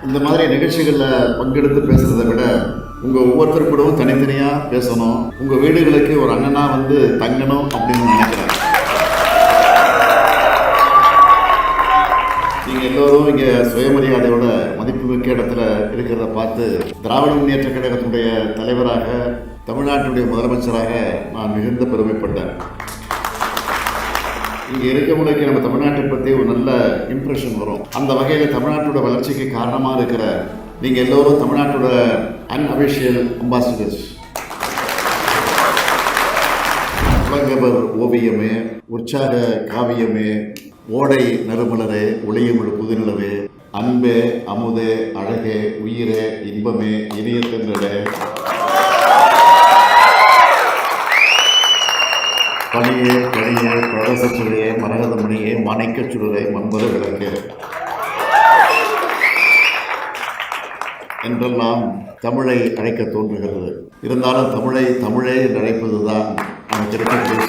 இந்த மாதிரி நிகழ்ச்சிகளில் பங்கெடுத்து பேசுகிறத விட உங்கள் ஒவ்வொருத்தர் கூடவும் தனித்தனியாக பேசணும். உங்கள் வீடுகளுக்கு ஒரு அண்ணனாக வந்து தங்கணும் அப்படின்னு நினைக்கிறேன். நீங்கள் எல்லோரும் இங்கே சுயமரியாதையோட மதிப்புமிக்க இடத்துல இருக்கிறத பார்த்து திராவிட முன்னேற்ற கழகத்துடைய தலைவராக, தமிழ்நாட்டுடைய முதலமைச்சராக நான் மிகுந்த பெருமைப்பட்டேன். இங்கே இருக்கவங்களுக்கு நம்ம தமிழ்நாட்டை பற்றி ஒரு நல்ல இம்ப்ரெஷன் வரும். அந்த வகையில் தமிழ்நாட்டோட வளர்ச்சிக்கு காரணமாக இருக்கிற நீங்கள் எல்லோரும் தமிழ்நாட்டோட அன்அபிஷியல் அம்பாசிடர்ஸ். புலங்கவர் ஓவியமே, உற்சாக காவியமே, ஓடை நறுமலரே, ஒளியமிழ் புதுநிலவே, அன்பே அமுதே அழகே உயிரே இன்பமே இனிய தென்றலே, பணியே கனியே பிரதசச்சுவையே மரகதமணியே மாணிக்கச்சுடரே மண்பத விளக்கே என்றெல்லாம் தமிழை அழைக்க தோன்றுகிறது. இருந்தாலும் தமிழே என்று அழைப்பதுதான் நமக்கு இருக்கக்கூடிய.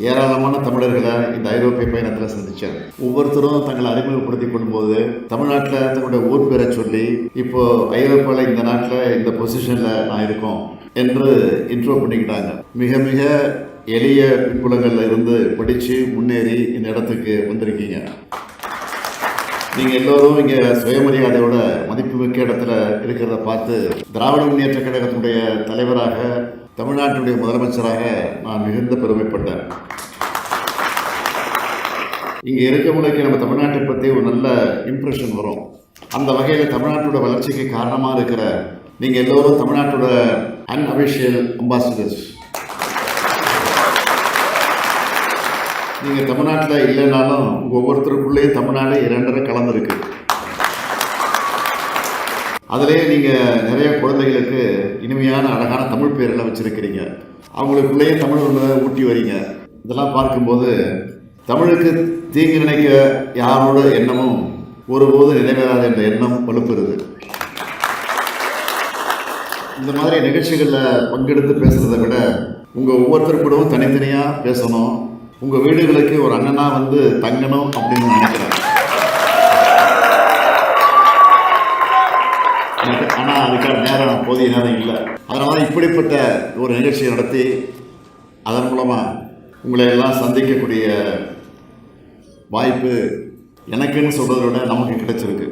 ஏராளமான தமிழர்களை இந்த ஐரோப்பிய பயணத்தில் சந்தித்தேன். ஒவ்வொருத்தரும் தங்களை அறிமுகப்படுத்திக் கொள்ளும்போது தமிழ்நாட்டில் தங்களுடைய ஊர் பேரை சொல்லி, இப்போ ஐரோப்பாவில் இந்த நாட்டில் இந்த பொசிஷனில் நான் இருக்கோம் என்று இன்ட்ரோ பண்ணிக்கிட்டாங்க. மிக மிக எளிய பின்புலங்களில் இருந்து படித்து முன்னேறி இந்த இடத்துக்கு வந்திருக்கீங்க. நீங்கள் எல்லோரும் இங்கே சுயமரியாதையோட மதிப்புமிக்க இடத்துல இருக்கிறத பார்த்து திராவிட முன்னேற்ற கழகத்துடைய தலைவராக, தமிழ்நாட்டுடைய முதலமைச்சராக நான் மிகுந்த பெருமைப்பட்டேன். இங்கே இருக்கவங்களுக்கு நம்ம தமிழ்நாட்டை பற்றி ஒரு நல்ல இம்ப்ரெஷன் வரும். அந்த வகையில் தமிழ்நாட்டோட வளர்ச்சிக்கு காரணமாக இருக்கிற நீங்கள் எல்லோரும் தமிழ்நாட்டோட அன்அபிஷியல் அம்பாசிடர்ஸ். நீங்கள் தமிழ்நாட்டில் இல்லைனாலும் உங்கள் ஒவ்வொருத்தருக்குள்ளேயும் தமிழ்நாடு இரண்டரை கலந்துருக்கு. அதிலே நீங்கள் நிறைய குழந்தைகளுக்கு இனிமையான அழகான தமிழ் பேரெல்லாம் வச்சுருக்கிறீங்க. அவங்களுக்குள்ளேயே தமிழ் ஒன்று ஊட்டி வரீங்க. இதெல்லாம் பார்க்கும்போது தமிழுக்கு தீங்கு நினைக்க யாரோட எண்ணமும் ஒருபோது நிறைவேறாத என்ற எண்ணம் வலுப்பெறுது. இந்த மாதிரி நிகழ்ச்சிகளில் பங்கெடுத்து பேசுகிறத விட உங்கள் ஒவ்வொருத்தர் கூடவும் தனித்தனியாக பேசணும். உங்கள் வீடுகளுக்கு ஒரு அண்ணனாக வந்து தங்கணும் அப்படின்னு நினைக்கிறேன். ஆனால் அதுக்கான நேரம் போதிய நேரம் இல்லை. அதனால இப்படிப்பட்ட ஒரு நிகழ்ச்சியை நடத்தி அதன் மூலமாக உங்களை எல்லாம் சந்திக்கக்கூடிய வாய்ப்பு எனக்குன்னு சொல்கிறத விட நமக்கு கிடைச்சிருக்கு.